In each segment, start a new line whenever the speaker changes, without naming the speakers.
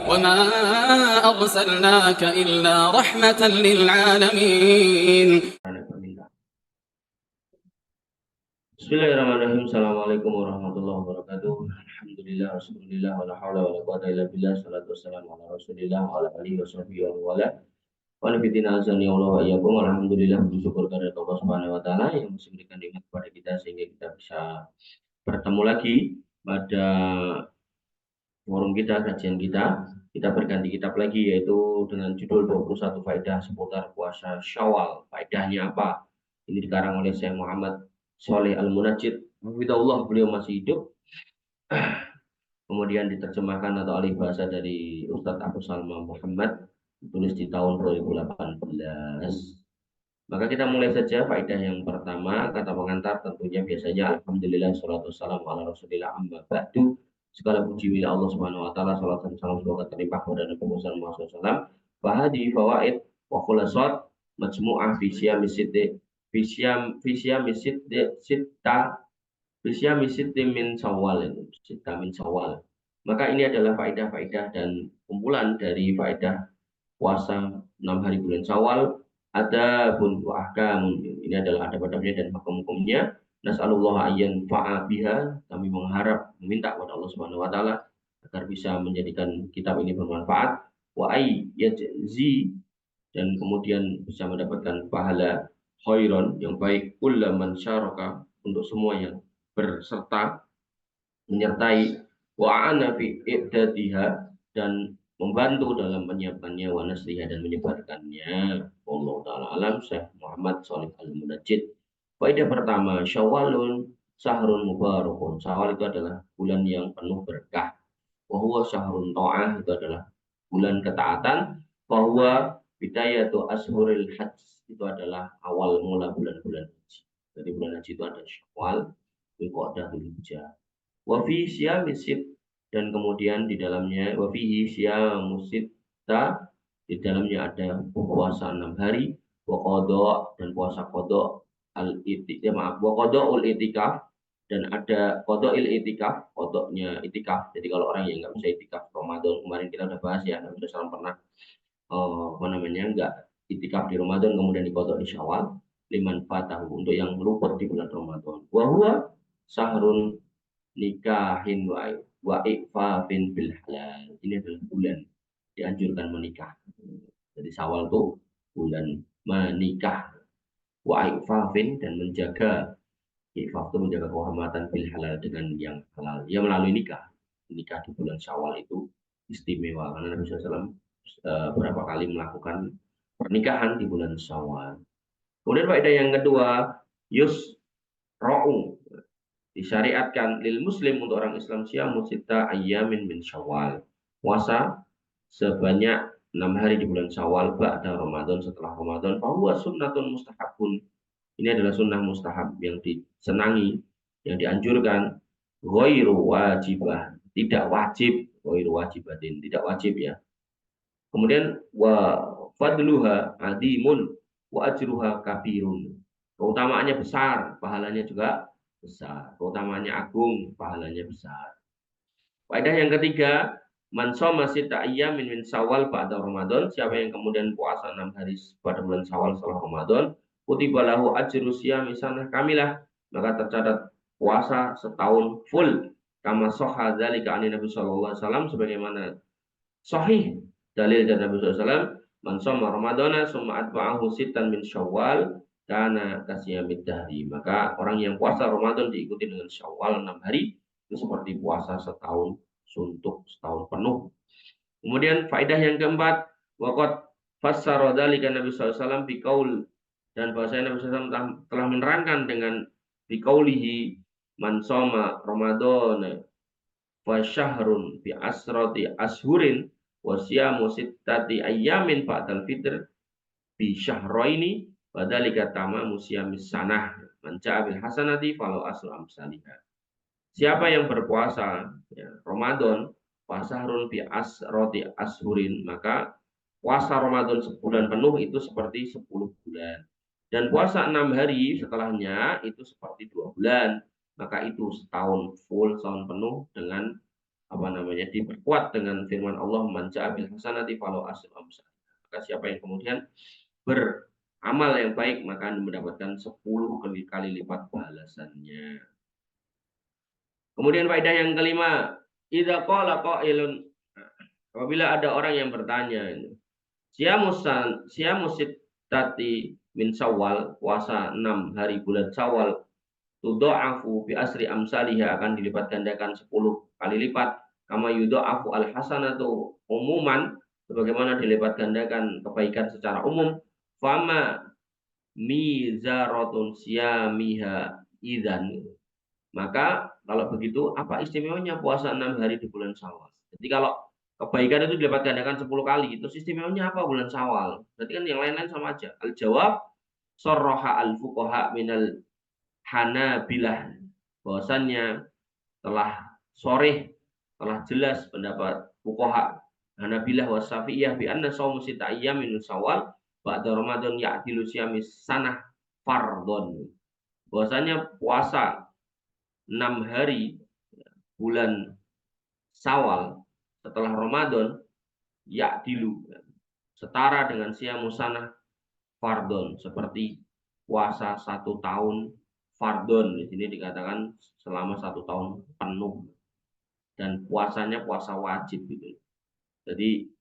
وما أرسلناك إلا رحمة للعالمين.
Bismillahirrahmanirrahim. Assalamualaikum warahmatullahi wabarakatuh. Alhamdulillah, Rasulullah, wa la hawla wa la quwwata illa billah. Salatu wassalamu ala Rasulillah wa ala alihi wa sahbihi wa wala. Wa nabiyyina azani Allah wa iyyakum. Alhamdulillah, bersyukur kepada Allah Subhanahu wa taala yang masih memberikan nikmat kepada kita sehingga kita bisa bertemu lagi pada forum kita, kajian kita. Kita berganti kitab lagi yaitu dengan judul 21 faedah seputar puasa Syawal. Faedahnya apa? Ini dikarang oleh Syekh Muhammad Shalih Al-Munajjid. Hafizahullah, beliau masih hidup. Kemudian diterjemahkan atau alih bahasa dari Ustadz Abu Salma Muhammad, ditulis di tahun 2018. Maka kita mulai saja faedah yang pertama, kata pengantar tentunya biasanya alhamdulillah salatu wassalamu ala Rasulillah amma ba'du. Segala puji milik Allah Subhanahu wa taala, salat dan salam semoga terlimpah kepada Nabi Muhammad SAW. Fahadi fawaid wa khulasat majmu'ah fi siyami sitti fi siyami sitti min Syawal. Maka ini adalah faedah-faedah dan kumpulan dari faedah puasa 6 hari bulan Syawal. Ada pun ahkam, ini adalah adab-adabnya dan hukum-hukumnya. Nas'alullah ayyan fa'a biha, kami mengharap meminta kepada Allah Subhanahu wa taala agar bisa menjadikan kitab ini bermanfaat, wa ay yajzi, dan kemudian bisa mendapatkan pahala khairan yang baik kullaman syaraka, untuk semua yang berserta menyertai, wa ana fi i'dadiha, dan membantu dalam menyiapkannya, wa nasriha, dan menyebarkannya. Allah taala alam. Syekh Muhammad Shalih Al-Munajjid. Faedah pertama, Syawalun syahrun mubarakun. Syawal itu adalah bulan yang penuh berkah. Wa huwa syahrun ta'ah, itu adalah bulan ketaatan. Wa huwa bidayatu ashuril hajj, itu adalah awal mula bulan-bulan haji. Jadi bulan haji itu ada Syawal, Dzulqa'dah, Dzulhijjah. Wa fi siyamisit, dan kemudian di dalamnya wa fihi siyamusita, di dalamnya ada puasa 6 hari, wa qada, dan puasa qada wa qadaul itikaf, dan ada qadail itikaf, qadanya itikaf. Jadi kalau orang yang nggak bisa itikaf Ramadan, kemarin kita udah bahas ya, Nabi SAW pernah nggak itikaf di Ramadan kemudian diqada di Syawal, liman fatahu, untuk yang luput di bulan Ramadan. Wa huwa sahrun nikahin wa ifafin bil halal. Ini adalah bulan dianjurkan menikah. Jadi Syawal itu bulan menikah, wa ifafin, dan menjaga, ifaf itu menjaga kehormatan bil halal, dengan yang halal ya melalui nikah. Nikah di bulan Syawal itu istimewa karena Nabi SAW berapa kali melakukan pernikahan di bulan Syawal. Kemudian faedah yang kedua, yusra'u, disyariatkan lil muslim, untuk orang Islam, syamu sita ayyamin min Syawal, puasa sebanyak 6 hari di bulan Syawal ba'da Ramadan, setelah Ramadan. Bahwa sunnatun mustahabun, ini adalah sunnah mustahab yang disenangi, yang dianjurkan. Ghairu wajibah, tidak wajib. Ghairu wajibatin, tidak wajib ya. Kemudian wa fadluha adimun wa ajruha kabirun, keutamaannya besar, pahalanya juga besar. Keutamaannya agung, pahalanya besar. Faedah yang ketiga, man shoma sita ayyamin min Syawal ba'da Ramadan, siapa yang kemudian puasa 6 hari pada bulan Syawal setelah Ramadan, kutiba lahu ajru syiyami sanah kamilah, maka tercatat puasa setahun full. Kama sahha dzalika an Nabi sallallahu alaihi wasallam, sebagaimana sahih dalil dari Nabi sallallahu alaihi wasallam, man shoma ramadana summa atba'ahu sittan min Syawal karena kasiyamid dahri, maka orang yang puasa Ramadan diikuti dengan Syawal 6 hari, itu seperti puasa setahun suntuk, setahun penuh. Kemudian faedah yang keempat, waqad fassara dzalika Nabi sallallahu alaihi wasallam biqaul, dan bahwasanya Nabi sallallahu alaihi wasallam telah menerangkan dengan biqaulihi man shoma ramadhana fa syahrun bi asrati ashurin wa siyamu sittati ayyamin ba'dal fitr bi syahraini Wadhalika tamamu siyamis sanah, man ja'a bil hasanati falau asru amsalihah. Siapa yang berpuasa ya, Ramadan, fasahrun bi asroti ashurin, maka puasa Ramadan sebulan penuh itu seperti 10 bulan. Dan puasa 6 hari setelahnya itu seperti 2 bulan. Maka itu setahun full, setahun penuh dengan diperkuat dengan firman Allah, man ja'a bil hasanati falahu asyru amsalih. Maka siapa yang kemudian beramal yang baik maka mendapatkan 10 kali lipat balasannya. Kemudian faedah yang kelima, idza qala qailun, apabila ada orang yang bertanya, siyamus sittati min Syawal, puasa 6 hari bulan Syawal, tudha'afu bi asri amsalihha, akan dilipat gandakan 10 kali lipat, kama yudha'afu al hasanatu umuman, sebagaimana dilipat gandakan kebaikan secara umum. Fama mizaratun siyamiha idzan, maka kalau begitu apa istimewanya puasa 6 hari di bulan Syawal? Jadi kalau kebaikan itu dilipat gandakan 10 kali, itu istimewanya apa bulan Syawal? Berarti kan yang lain-lain sama aja. Al jawab, sarraha al fuqaha minal Hanabilah, bahwasannya telah jelas pendapat fuqaha Hanabilah wa Syafi'iyah bi anna shaum sita ayyamin min Syawal ba'da Ramadan ya'dilu siyamis sanah fardhon. Bahwasanya puasa 6 hari bulan Syawal setelah Ramadan ya'dilu, setara dengan siyamus sanah fardhon, seperti puasa 1 tahun fardhon. Di sini dikatakan selama 1 tahun penuh, dan puasanya puasa wajib gitu. Jadi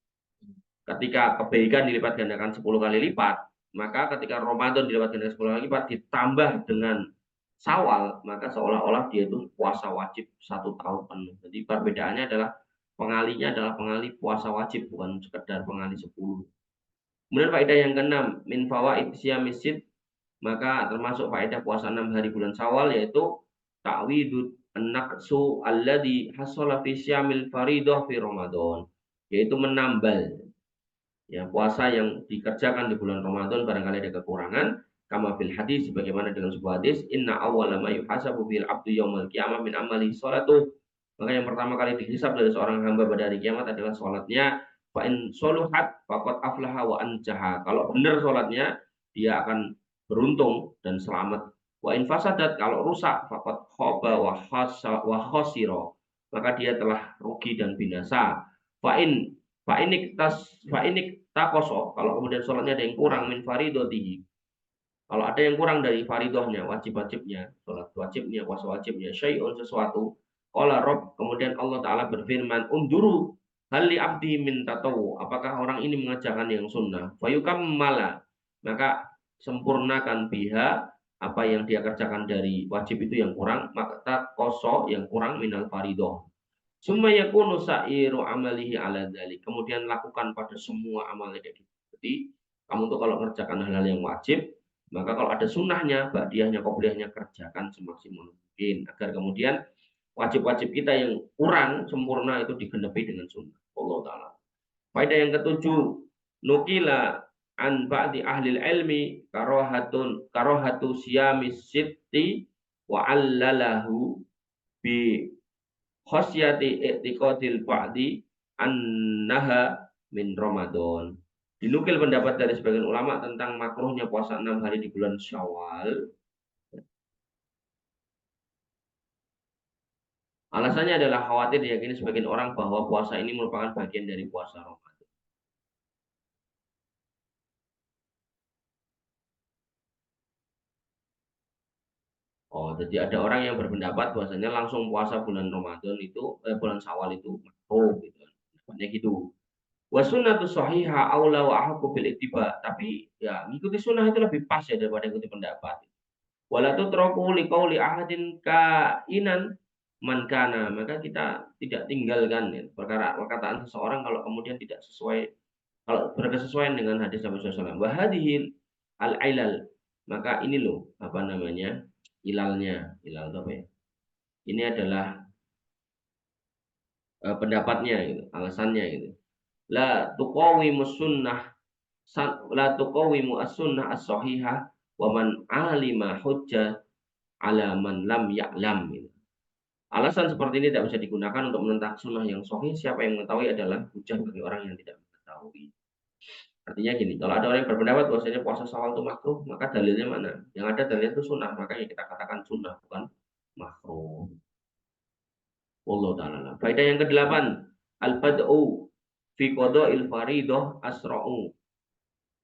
ketika kebaikan dilipat gandakan 10 kali lipat, maka ketika Ramadan dilipat gandakan 10 kali lipat ditambah dengan Syawal, maka seolah-olah dia itu puasa wajib 1 tahun penuh. Jadi perbedaannya adalah pengalinya adalah pengali puasa wajib, bukan sekedar pengali 10. Kemudian faedah yang keenam, min fawaid siyamis sitt, maka termasuk faedah puasa 6 hari bulan Syawal yaitu ta'widud an-naqsu alladhi hasala fi syamil faridah fi Ramadan, yaitu menambal ya puasa yang dikerjakan di bulan Ramadan barangkali ada kekurangan, kama fil hadis, sebagaimana dengan sebuah hadis, inna awwala ma yuhasabu bil abdu yaumil qiyamah min amali sholatuh, maka yang pertama kali dihisab dari seorang hamba pada hari kiamat adalah sholatnya. Fa in soluhat faqad aflaha wa anjaha, kalau benar sholatnya dia akan beruntung dan selamat. Wa in fasadat, kalau rusak, faqad khaba wa khasira, maka dia telah rugi dan binasa. Fa in takoso, kalau kemudian sholatnya ada yang kurang, min faridotihi, kalau ada yang kurang dari faridohnya, wajib-wajibnya, sholat wajibnya, puasa wajibnya, syai'un, sesuatu, qala Rabb, kemudian Allah Ta'ala berfirman, unduru hali abdi min tatawu, apakah orang ini mengerjakan yang sunnah, fayukammala, maka sempurnakan biha, apa yang dia kerjakan dari wajib itu yang kurang, maka takoso, yang kurang, minal faridoh. Summa yakunu sa'iru amalihi ala dzalik, kemudian lakukan pada semua amalnya kayak gitu. Jadi kamu tuh kalau mengerjakan hal-hal yang wajib, maka kalau ada sunnahnya, ba'diyahnya, qobliyahnya, kerjakan semaksimal mungkin agar kemudian wajib-wajib kita yang kurang sempurna itu digenepi dengan sunnah. Allah taala. Faedah yang ketujuh, nukila an ba'di ahli ilmi karohatu siyamis sitti wa allalahu bi khosyati i'tiqadil ba'di annaha min Ramadan. Dinukil pendapat dari sebagian ulama tentang makruhnya puasa 6 hari di bulan Syawal. Alasannya adalah khawatir diyakini sebagian orang bahwa puasa ini merupakan bagian dari puasa Ramadan. Oh, jadi ada orang yang berpendapat bahwasanya langsung puasa bulan Ramadan itu bulan Syawal itu makruh gitu. Pendapatnya gitu. Wa sunnatu sahihah aula wa ahqqu bil ittiba. Tapi ya ngikuti sunnah itu lebih pas ya daripada ikuti pendapat. Wala tutraku liqauli ahadin kainan man kana, maka kita tidak tinggalkan ya, perkataan seseorang kalau kemudian tidak sesuai, kalau berkesesuaian dengan hadis Nabi SAW. Wa hadhil al ilal, maka ini loh apa namanya ilalnya, ilal apa ya? Ini adalah pendapatnya gitu, alasannya gitu. La tuqawimu sunnah, la tuqawimu as-sunnah as-sahihah wa man alima hujjah ala man lam ya'lam gitu. Alasan seperti ini tidak bisa digunakan untuk menentang sunnah yang sahih. Siapa yang mengetahui adalah hujah bagi orang yang tidak mengetahui. Artinya gini, kalau ada orang yang berpendapat bahwasanya puasa Syawal itu makruh, maka dalilnya mana? Yang ada dalilnya itu sunnah, makanya kita katakan sunnah bukan makruh. Wallahu ta'ala. Faedah yang ke-8, al-bad'u fi qada'il faridah asra'u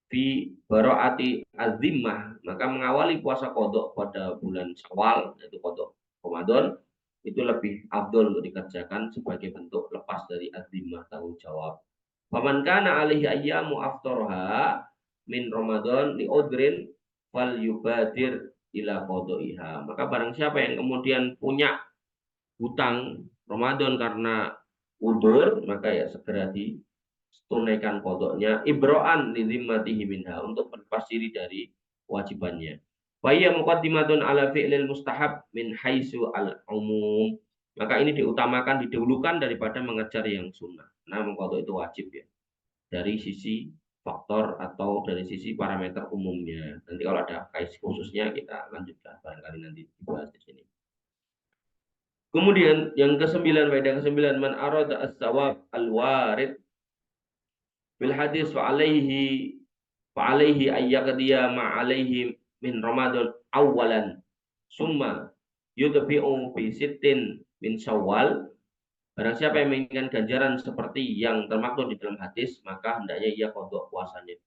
fi bara'ati az-zimmah, maka mengawali puasa qada pada bulan Syawal yaitu qada Ramadan itu lebih afdol untuk dikerjakan sebagai bentuk lepas dari az-zimmah, tanggung jawab. Faman kana alaihi ayyamu aftarha min Ramadan li udrin fal yubadir ila qadaiha. Maka barang siapa yang kemudian punya hutang Ramadan karena udur, maka ya segera ditunaikan kodoknya ibro'an lizimmatihi minha, untuk berlepas diri dari kewajibannya. Wa hiya muqaddimatun ala fi'lil mustahab min haitsu al-umum. Maka ini diutamakan, didahulukan daripada mengejar yang sunnah. Nah, mengkodok itu wajib ya. Dari sisi faktor atau dari sisi parameter umumnya. Nanti kalau ada kais khususnya kita lanjutkan barangkali nanti dibahas di sini. Kemudian yang ke-9, faedah ke-9, man arada as-sawab al-warid bil hadis fa alaihi ayyaqdiya ma alaihi min Ramadan awalan summa yudfi'u fi sittin min Syawal. Barang siapa yang menginginkan ganjaran seperti yang termaktub di dalam hadis, maka hendaknya ia qada puasanya.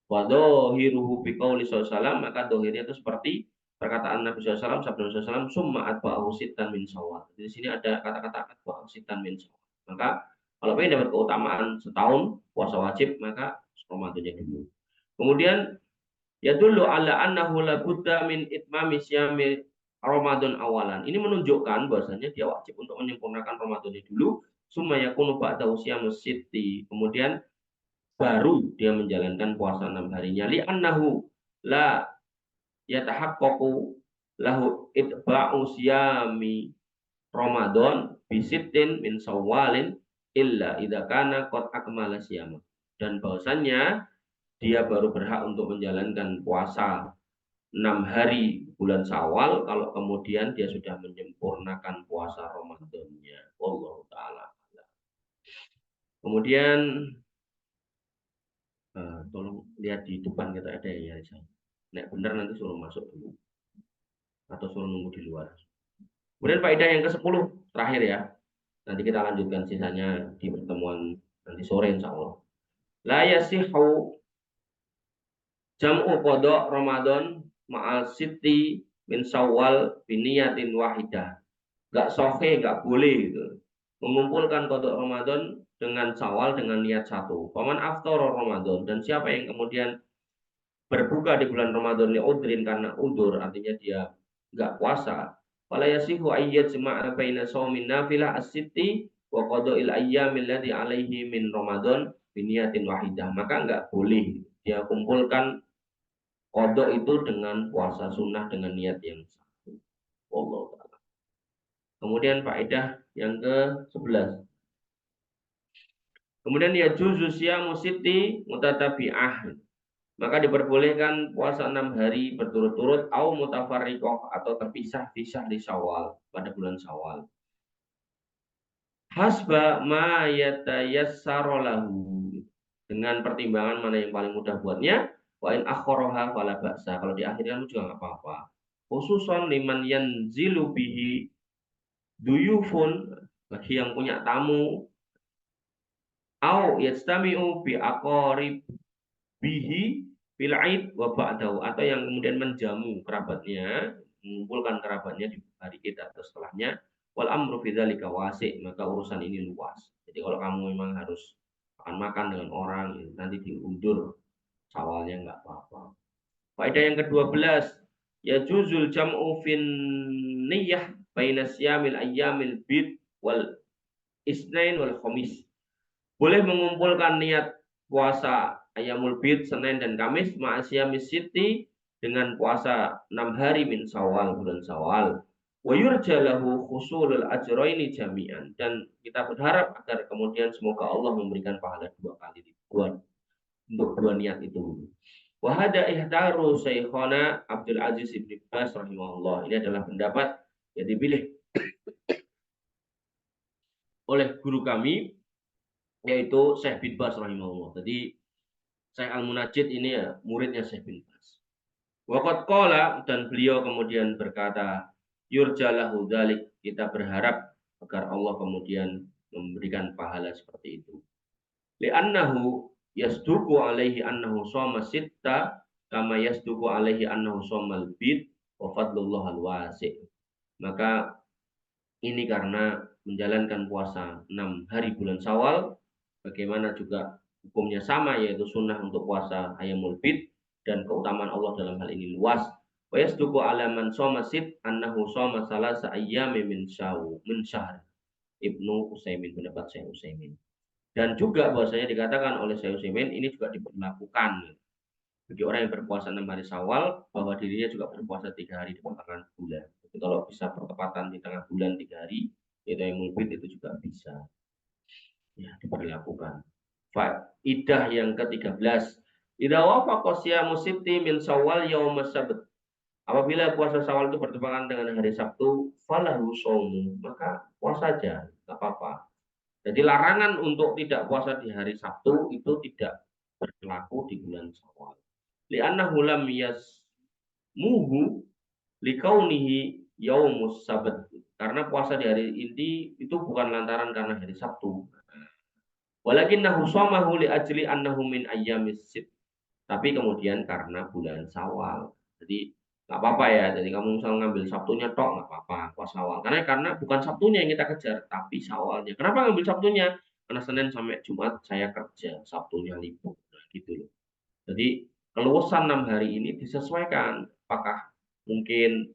Wa dhahiruhu bi qouli sallallahu, maka dohirnya itu seperti perkataan Nabi SAW, sabda Nabi SAW, summa atba'ahu sittan min Syawal. Di sini ada kata-kata atba'ahu sittan min Syawal. Maka kalau ingin dapat keutamaan setahun puasa wajib, maka Ramadannya dulu. Kemudian ya dulu ala annahu la budda min itmami syami Ramadan awalan. Ini menunjukkan bahwasanya dia wajib untuk menyempurnakan Ramadannya dulu, summa yakunu ba'da usyamus sitti. Kemudian baru dia menjalankan puasa 6 harinya. Li annahu la yatahaqqaqu lahu itba'u syami Ramadan bisittin min Syawalin illa idza kana qad akmala syama. Dan bahwasannya dia baru berhak untuk menjalankan puasa 6 hari bulan Syawal kalau kemudian dia sudah menyempurnakan puasa Ramadannya. Wallahu taala. Kemudian tolong lihat di depan kita ada ya saya. Nek benar nanti suruh masuk dulu atau suruh nunggu di luar. Kemudian faedah yang ke-10 terakhir ya. Nanti kita lanjutkan sisanya di pertemuan nanti sore insyaallah. La yasihu jam'u qada Ramadan ma'al siti min Syawal biniyatin wahidah. Enggak sahih, enggak boleh gitu. Mengumpulkan qada Ramadan dengan Syawal dengan niat satu. Paman aftara Ramadan, dan siapa yang kemudian berbuka di bulan Ramadan li udrin karena udur, artinya dia enggak puasa. Fala yasihu ayyat jama'a baina shaumin nafilah as-sitti wa qada'il ayyamil ladzi alaihi min Ramadan biniyatin wahidah. Maka enggak boleh dia kumpulkan qada itu dengan puasa sunnah dengan niat yang satu. Wallahu ta'ala. Kemudian faedah yang ke-11. Kemudian ya juzu syamu sitti mutatabi'ah. Maka diperbolehkan puasa 6 hari berturut-turut au mutafarriqah atau terpisah-pisah di Syawal pada bulan Syawal. Hasba ma yatayassaru lahu, dengan pertimbangan mana yang paling mudah buatnya. Wa in akharaha fala ba'sa, kalau diakhirkan juga enggak apa-apa. Khususan liman yanzilu bihi duyufun, bagi yang punya tamu, au yastami'u bi aqarib bihi fil aid wa ba'dahu, atau yang kemudian menjamu kerabatnya, mengumpulkan kerabatnya di hari Id atau setelahnya. Wal amru fi dzalika wasi', maka urusan ini luas. Jadi kalau kamu memang harus makan dengan orang, nanti diundur Syawalnya enggak apa-apa. Faedah yang ke-12, ya juzul jam'u fin niyyah baina siyamil ayyamil bid wal isnain wal khamis. Boleh mengumpulkan niat puasa Ayyamul Bid, Senin dan Kamis, ma'asyamis siti, dengan puasa 6 hari min Syawal, bulan Syawal. Wa yurja lahu khusulul ajraini jami'an, dan kita berharap agar kemudian semoga Allah memberikan pahala 2 kali lipat untuk 2 niat itu. Wa hada ihdaru Syekhana Abdul Aziz Ibn Baz rahimahullah. Ini adalah pendapat yang dipilih oleh guru kami, yaitu Syekh bin Baz rahimahullah. Jadi Syekh Al-Munajjid ini ya muridnya Syekh bin Baz. Waqad qala, dan beliau kemudian berkata, yurjalahu dzalik, kita berharap agar Allah kemudian memberikan pahala seperti itu. Li'annahu yasduqu alaihi annahu shoma sitta kama yasduqu alaihi annahu shomal bid wa fadlullah al-wasi'. Maka ini karena menjalankan puasa 6 hari bulan Syawal, bagaimana juga hukumnya sama, yaitu sunnah untuk puasa Ayyamul Bid, dan keutamaan Allah dalam hal ini luas. Wa yasduqu ala man shoma sit annahu shoma salasa ayyami min syahr. Ibnu Utsaimin, pendapat Syekh Utsaimin. Dan juga bahwasanya dikatakan oleh Syekh Utsaimin ini juga diberlakukan bagi orang yang berpuasa 6 hari Syawal, bahwa dirinya juga berpuasa 3 hari di pertengahan bulan. Jadi kalau bisa bertepatan di tengah bulan 3 hari, yaitu yang mungkin itu juga bisa ya diberlakukan. Faidah yang ke-13, idza wafaqa siyamu sitti min Syawal yaum sabt. Apabila puasa Syawal itu bertepatan dengan hari Sabtu, falahu shaumu, maka puasa saja, enggak apa-apa. Jadi larangan untuk tidak puasa di hari Sabtu itu tidak berlaku di bulan Syawal. Li'annahu lam yasmuhu likaunihi yaumus sabat. Karena puasa di hari ini itu bukan lantaran karena hari Sabtu. Walakinnahu shamahu li ajli annahu min ayyamis sit. Tapi kemudian karena bulan Syawal. Jadi nggak apa-apa ya. Jadi kamu misal ngambil Sabtunya tok nggak apa-apa puasa Syawal. Karena bukan Sabtunya yang kita kejar, tapi Syawalnya. Kenapa ngambil Sabtunya? Karena Senin sampai Jumat saya kerja, Sabtunya libur. Nah, gitu loh. Jadi keluasan 6 hari ini disesuaikan. Apakah mungkin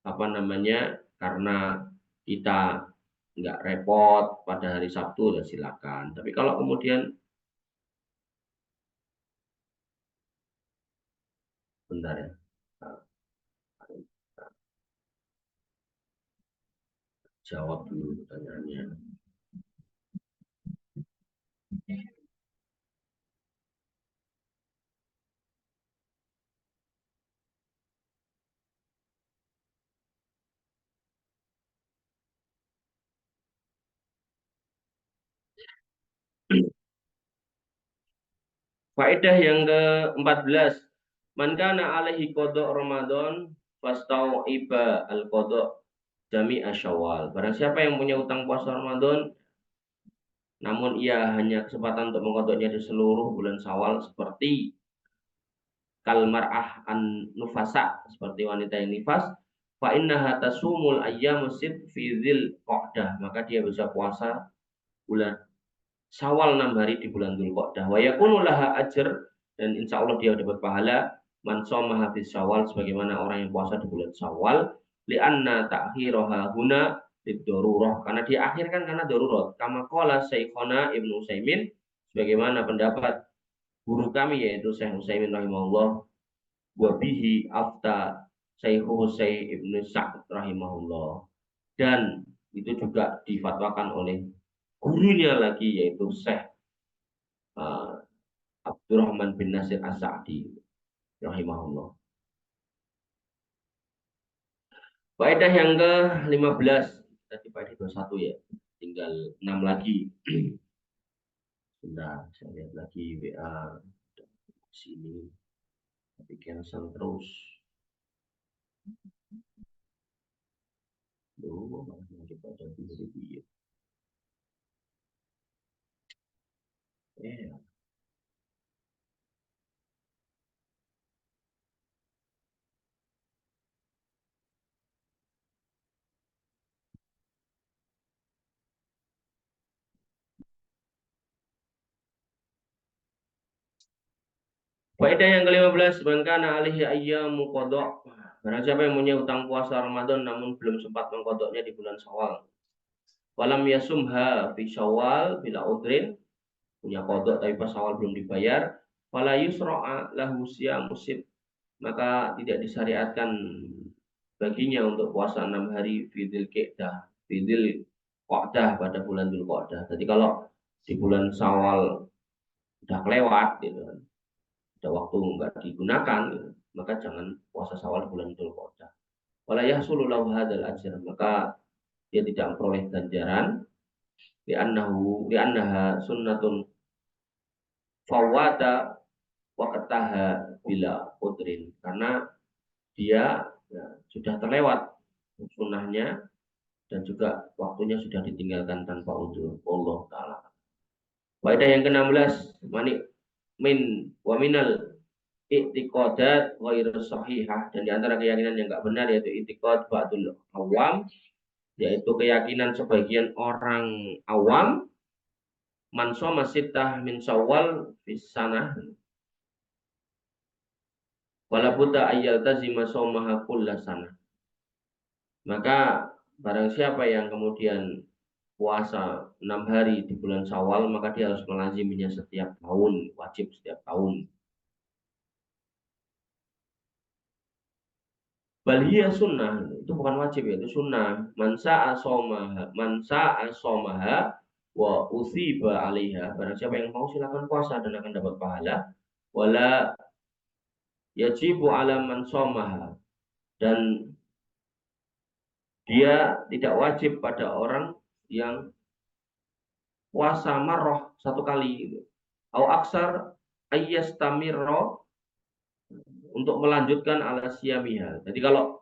apa namanya karena kita nggak repot pada hari Sabtu, ya silakan. Tapi kalau kemudian bentar ya, jawab dulu pertanyaannya. Faedah yang ke-14, man kana alaihi qada Ramadan fastau'iba al-qada jami'a Syawal. Barang siapa yang punya utang puasa Ramadan namun ia hanya kesempatan untuk mengkodoknya di seluruh bulan Syawal, seperti kalmar'ah an nufasa, seperti wanita yang nifas, fa innaha tasumul ayyamu sit fi dzil qa'dah, maka dia bisa puasa bulan Syawal 6 hari di bulan Dzulqa'dah. Wa yakunu laha ajr, dan insya Allah dia dapat pahala man shoma hadis Syawal, sebagaimana orang yang puasa di bulan Syawal, li'anna ta'khiraha huna liddarurah, karena dia akhirkan karena darurat. Kama qala Syekhona Ibnu Utsaimin, sebagaimana pendapat guru kami yaitu Syekh Utsaimin rahimahullah, wa bihi afta Syekhu Syekh Ibnu Sa'd rahimahullah, dan itu juga difatwakan oleh gurunya lagi yaitu Syekh Abdurrahman bin Nasir As-Sa'di rahimahullah. Faedah yang ke-15, tadi faedah 21 ya, tinggal 6 lagi. Sudah, saya lihat lagi WA sini, tapi cancel terus. Duh, masih pada video. Faedah yang ke-15, man kana alaihi ayyamu qada. Barang siapa yang punya utang puasa Ramadan namun belum sempat mengkodoknya di bulan Syawal. Walam yasumha fi Syawal bila udrin, punya kodok tapi pas Syawal belum dibayar, fala yusra'a lahu siyamu sit, maka tidak disyariatkan baginya untuk puasa 6 hari fidil qa'dah, fidil qa'dah, pada bulan Dzulqa'dah. Jadi kalau di bulan Syawal udah kelewat gitu kan, ada waktu nggak digunakan, maka jangan puasa Syawal bulan Dzulqa'dah. Wala yahsulu lahu hadzal ajr, maka dia tidak memperoleh ganjaran, li'annaha sunnatun fawada waqtaha bila udrin, karena dia ya, sudah terlewat sunnahnya dan juga waktunya sudah ditinggalkan tanpa udzur. Allah taala. Faedah yang ke-16, wa minal i'tiqadat ghairu sahihah, dan di antara keyakinan yang enggak benar yaitu i'tiqad ba'dul awam, yaitu keyakinan sebagian orang awam man shoma sittah min Syawal fis sanah wala budda ayyal tazima shaumaha kullasana. Maka barang siapa yang kemudian puasa 6 hari di bulan Syawal, maka dia harus melaziminya setiap tahun, wajib setiap tahun. Balhiya sunnah, itu bukan wajib ya, itu sunnah. Man sa'a somaha wa usiba alaiha. Barang siapa yang mau silakan puasa dan akan dapat pahala. Wala yajibu ala man somaha, dan dia tidak wajib pada orang yang puasa marroh satu kali. Au aksar ayyastamirro, untuk melanjutkan ala siyamiha. Jadi kalau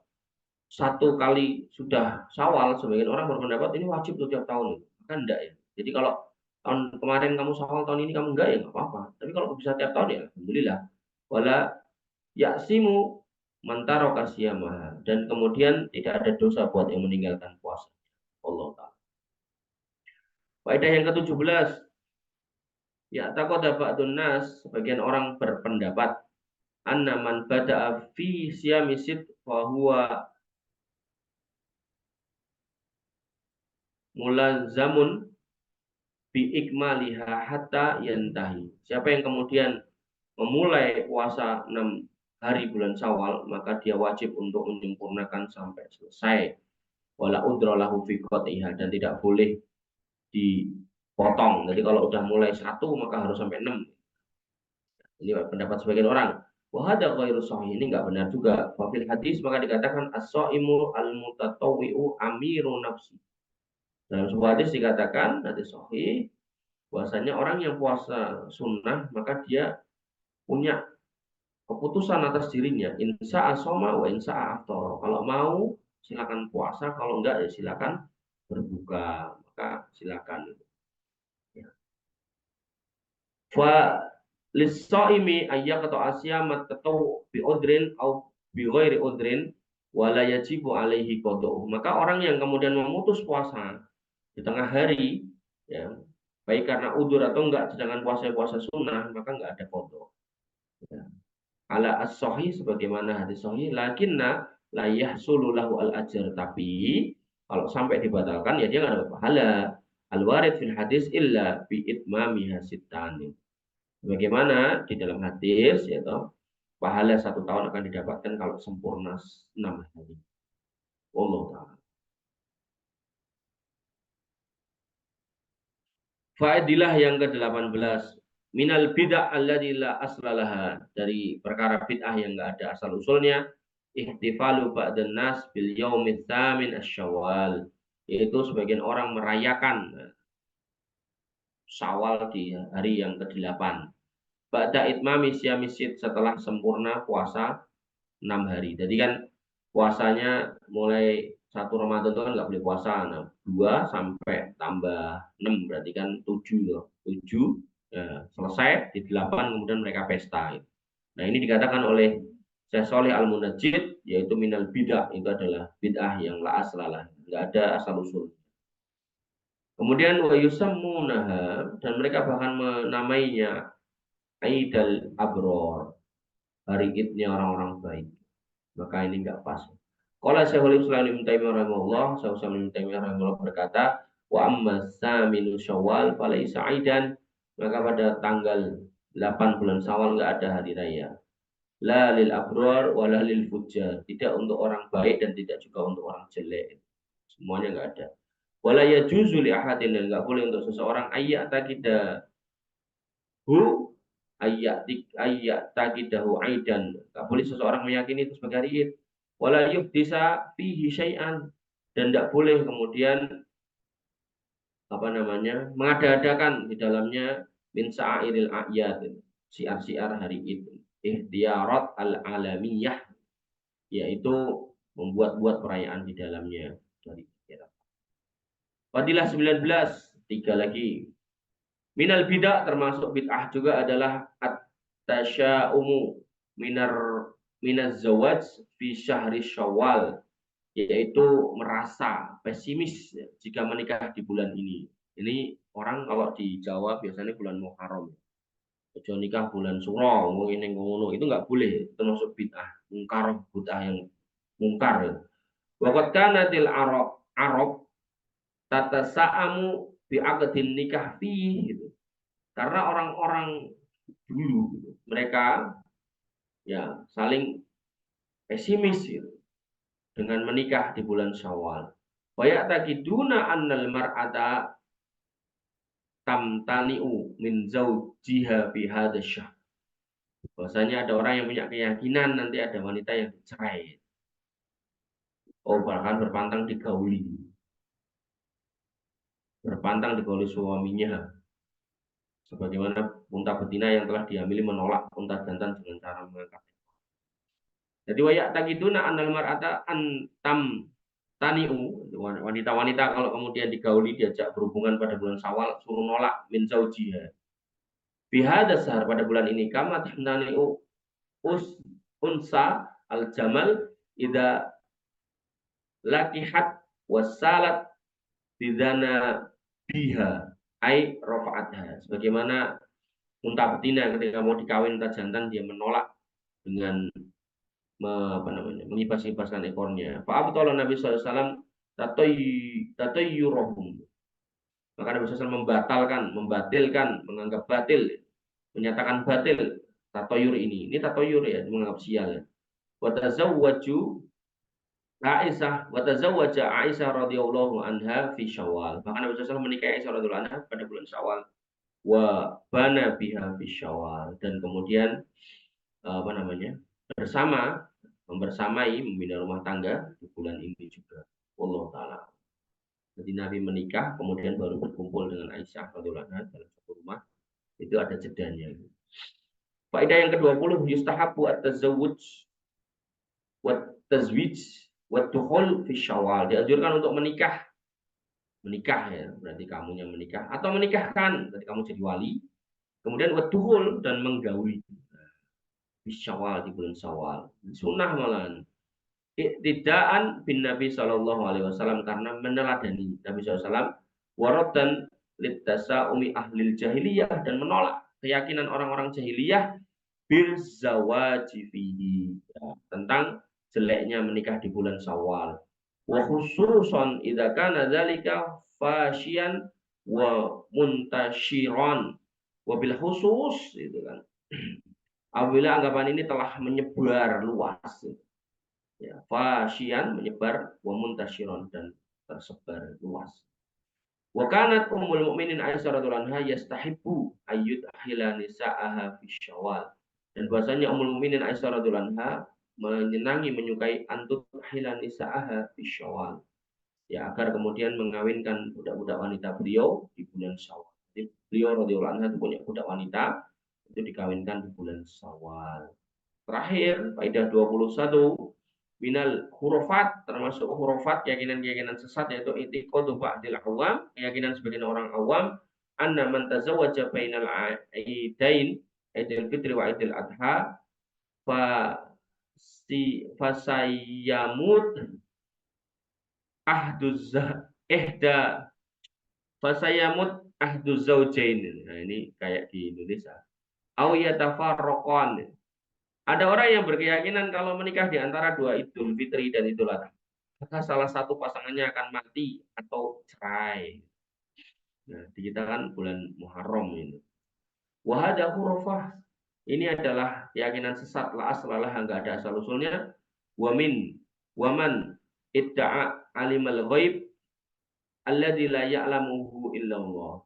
satu kali sudah Syawal, sebagian orang berpendapat ini wajib tuh tiap tahun. Kan enggak ya. Jadi kalau tahun kemarin kamu Syawal, tahun ini kamu enggak, ya enggak apa-apa. Tapi kalau bisa tiap tahun ya alhamdulillah. Wala yaksimu mantaro kasiyamah, dan kemudian tidak ada dosa buat yang meninggalkan puasa. Allah taala. Faedah yang ke-17, ya taqada ba'dun nas, sebagian orang berpendapat anna man bada'a fi siyamisid fa huwa mulazzamun bi ikmaliha hatta yantahi. Siapa yang kemudian memulai puasa 6 hari bulan Syawal, maka dia wajib untuk menyempurnakan sampai selesai. Wala udralahu fi qatiha, dan tidak boleh dipotong. Jadi kalau udah mulai 1 maka harus sampai 6. Ini pendapat sebagian orang. Wa hada ghairu sahih, ini enggak benar juga. Fa fil hadis maka dikatakan as-shaimu al-mutatawwi'u amiru nafsi. Dalam sebuah hadis dikatakan, hadis sahih, bahwasanya orang yang puasa sunnah maka dia punya keputusan atas dirinya. Insya asoma wa insya aftara. Kalau mau silakan puasa, kalau enggak ya silakan berbuka. Maka silakan. Ya. Fa lis-shaimi ayyaqata asyamat tatau bi udrin au bi ghairi udrin wala yajibu alaihi qada'u. Maka orang yang kemudian memutus puasa di tengah hari, ya, baik karena udur atau enggak, sedangkan puasa sunnah, maka enggak ada qadha. Ya. Ala as-sahih, sebagaimana hadis sahih, lakinna la yahsulu lahu al-ajr, tapi kalau sampai dibatalkan ya dia enggak dapat pahala. Al-warid fil hadis illa bi itmamiha sittani. Bagaimana di dalam hadis, yaitu pahala 1 tahun akan didapatkan kalau sempurna 6 hari. Allah taala. Faedilah yang ke-18, minal bid'ah alladzi la aslalaha, dari perkara bid'ah yang enggak ada asal usulnya, ihtifalu ba'dan nas bil yaumit tsamin asy-syawal, yaitu sebagian orang merayakan Syawal di hari yang ke-8. Ba'da itmami syamisid, setelah sempurna puasa 6 hari. Jadi kan puasanya mulai 1 Ramadan itu kan nggak boleh puasa. Nah, 2 sampai tambah 6 berarti kan 7 loh. 7 ya, selesai di 8 kemudian mereka pesta. Nah, ini dikatakan oleh Syekh Shalih Al-Munajjid, yaitu minal bid'ah, itu adalah bid'ah yang la aslalah, nggak ada asal usul. Kemudian wa yusammunaha, dan mereka bahkan menamainya Aidal Abror, hari idnya orang-orang baik. Maka ini enggak pas. Qala Syekhul Islam Ibnu Taimiyah rahimahullah, Syekh Ibnu Taimiyah rahimahullah berkata, wa amma saminu Syawal falaisa aidan, maka pada tanggal 8 bulan Syawal enggak ada hari raya. La lil abror wa la lil fujjar, tidak untuk orang baik dan tidak juga untuk orang jelek. Semuanya enggak ada. Wala yajuzu li ahadin, dan enggak boleh untuk seseorang ayat takidahu aidan. Enggak boleh seseorang meyakini itu sebagai hari Id. Wala yuhdisa fihi syai'an, dan tidak boleh kemudian mengada-adakan di dalamnya min sa'iril a'yad, siar-siar hari Id, ihtiyarat al-alamiyah, yaitu membuat-buat perayaan di dalamnya dari Fadilah 19, 3 lagi. Minal bid'ah termasuk bid'ah juga adalah at-tasya'umu minar minaz zawaj fi syahri Syawal, yaitu merasa pesimis jika menikah di bulan ini. Ini orang kalau di Jawa biasanya bulan Muharram. Kecuali nikah bulan Suro, mungkin yang ngono itu nggak boleh, termasuk bid'ah, mungkar bid'ah yang mungkar. Waqad kanatil Arab tatasa'amu bi'aqdin nikah fi gitu. Karena orang-orang dulu gitu, mereka ya saling pesimis gitu, dengan menikah di bulan Syawal. Wa ya'taqiduna annal mar'ata tamtani'u min zawjiha fi hadzal syahr. Bahwasanya ada orang yang punya keyakinan nanti ada wanita yang dicerai. Oh, bahkan berpantang digauli. Berpantang digauli suaminya. Sebagaimana unta betina yang telah dihamili menolak unta jantan dengan cara mengangkat. Jadi wayak takiduna anal mar'ata antam taniu, wanita-wanita kalau kemudian digauli diajak berhubungan pada bulan Syawal suruh nolak min zaujiha. Bihada sahar pada bulan ini kama tamtaniu unsa al jamal ida lakihat wasalat bidana biha ai rafa'atha. Sebagaimana unta betina ketika mau dikawin unta jantan dia menolak dengan mengibas-ibaskan ekornya. Fa'abtala Nabi SAW tatayyurohum. Maka Nabi SAW membatalkan, menganggap batil, menyatakan batil tatayyur ini. Ini tatayyur ya, menganggap sial ya. Wa tazawwaju Aisyah, wa tazawwaja Aisyah radhiyallahu anha fi Syawal. Bahkan Nabi SAW menikahi Aisyah radhiyallahu anha pada bulan Syawal. Wa bana biha fi Syawal, dan kemudian membersamai membina rumah tangga di bulan ini juga. Allah taala. Jadi Nabi menikah kemudian baru berkumpul dengan Aisyah radhiyallahu anha dalam satu rumah. Itu ada jedanya. Faedah yang ke-20, yustahabu at-tazawwuj wa tazwij wa dukhul fi Syawal. Dianjurkan untuk menikah ya, berarti kamu yang menikah, atau menikahkan, berarti kamu jadi wali. Kemudian wa dukhul, dan menggauli di Syawal, di bulan Syawal. Sunnah malahan. Iktidaan bin Nabi Shallallahu Alaihi Wasallam, karena meneladani Nabi SAW, waradan lidasa umi ahlil jahiliyah, dan menolak keyakinan orang-orang jahiliyah bil zawaji fihi, tentang jeleknya menikah di bulan Syawal. Wa khususan idza kana dzalika fashian wa muntashiran, wa bil khusus itu kan. Apabila anggapan ini telah menyebar luas, ya, fashian menyebar, wa muntashiron, dan tersebar luas. Wa kanat ummul mukminin Aisyah radhiyallahu anha yastahibbu ayyud ahila nisa'aha fi Syawal. Dan bahasanya ummul mukminin Aisyah radhiyallahu anha menyenangi, menyukai antut ahila nisa'aha fi Syawal, ya, agar kemudian mengawinkan budak-budak wanita beliau di bulan Syawal. Jadi beliau radhiyallahu anha itu punya budak wanita, itu dikawinkan di bulan Syawal. Terakhir, faedah 21, minal hurufat, termasuk hurufat keyakinan-keyakinan sesat, yaitu i'tiqadu ba'dil awam, keyakinan sebagian orang awam, anna man tazawwaja bainal aidain, Idul Fitri wa Idul Adha, fasayamut ahduz ihda fasayamut ahduz zaujain. Nah, ini kayak di Indonesia. Aw yatafarraqan. Ada orang yang berkeyakinan kalau menikah di antara dua Idul Fitri dan Idul Adha, maka salah satu pasangannya akan mati atau cerai. Nah, di kita kan bulan Muharram ini. Wahada hurufah. Ini adalah keyakinan sesat, la aslalah, enggak ada asal usulnya. Waman idda'a alimal ghaib alladzi la ya'lamuhu illallah.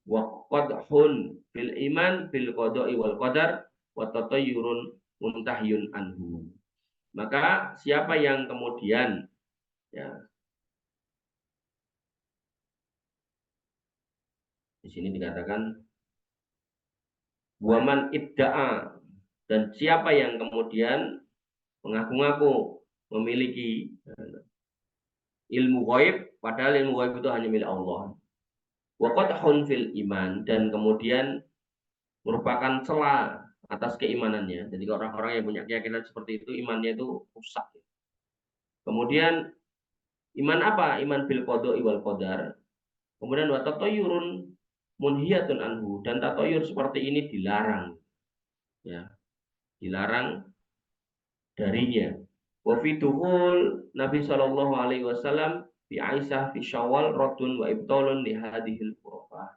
Wa qadhun fil iman bil qada'i wal qadar wa tatayyurun muntahyun anhu. Maka siapa yang kemudian, ya, di sini dikatakan waman idda'a, dan siapa yang kemudian mengaku-ngaku memiliki ilmu ghaib padahal ilmu gaib itu hanya milik Allah. Wa qadhun fil iman, dan kemudian merupakan celah atas keimanannya. Jadi orang-orang yang punya keyakinan seperti itu imannya itu rusak. Kemudian iman apa? Iman bil qada'i wal qadar. Kemudian wa tatayyurun munhiyatun anhu, dan tatayyur seperti ini dilarang. Ya, dilarang darinya. Wa fi dukhul Nabi sallallahu alaihi wasallam fi Aisyah fi Syawal radun wa ibtalun li hadhil khurafah.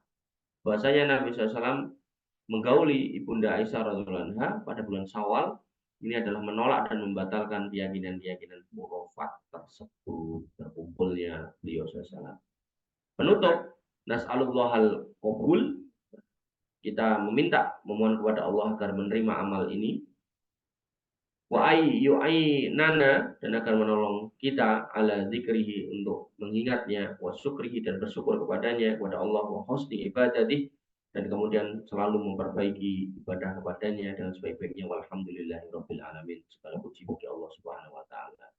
Bahwasanya Nabi SAW menggauli Ibunda Aisyah radhiyallahu anha pada bulan Syawal ini adalah menolak dan membatalkan keyakinan-keyakinan khurafat tersebut, terkumpulnya beliau SAW. Penutup, nas'alullahal qabul, kita memohon kepada Allah agar menerima amal ini. Wa nana, dan akan menolong kita ala zikrihi, untuk mengingatnya, wa syukrihi, dan bersyukur kepadanya, kepada Allah, wa husni ibadati, dan kemudian selalu memperbaiki ibadah kepadanya dengan sebaik-baiknya. Walhamdulillahirabbil alamin. Segala puji bagi Allah Subhanahu wa taala.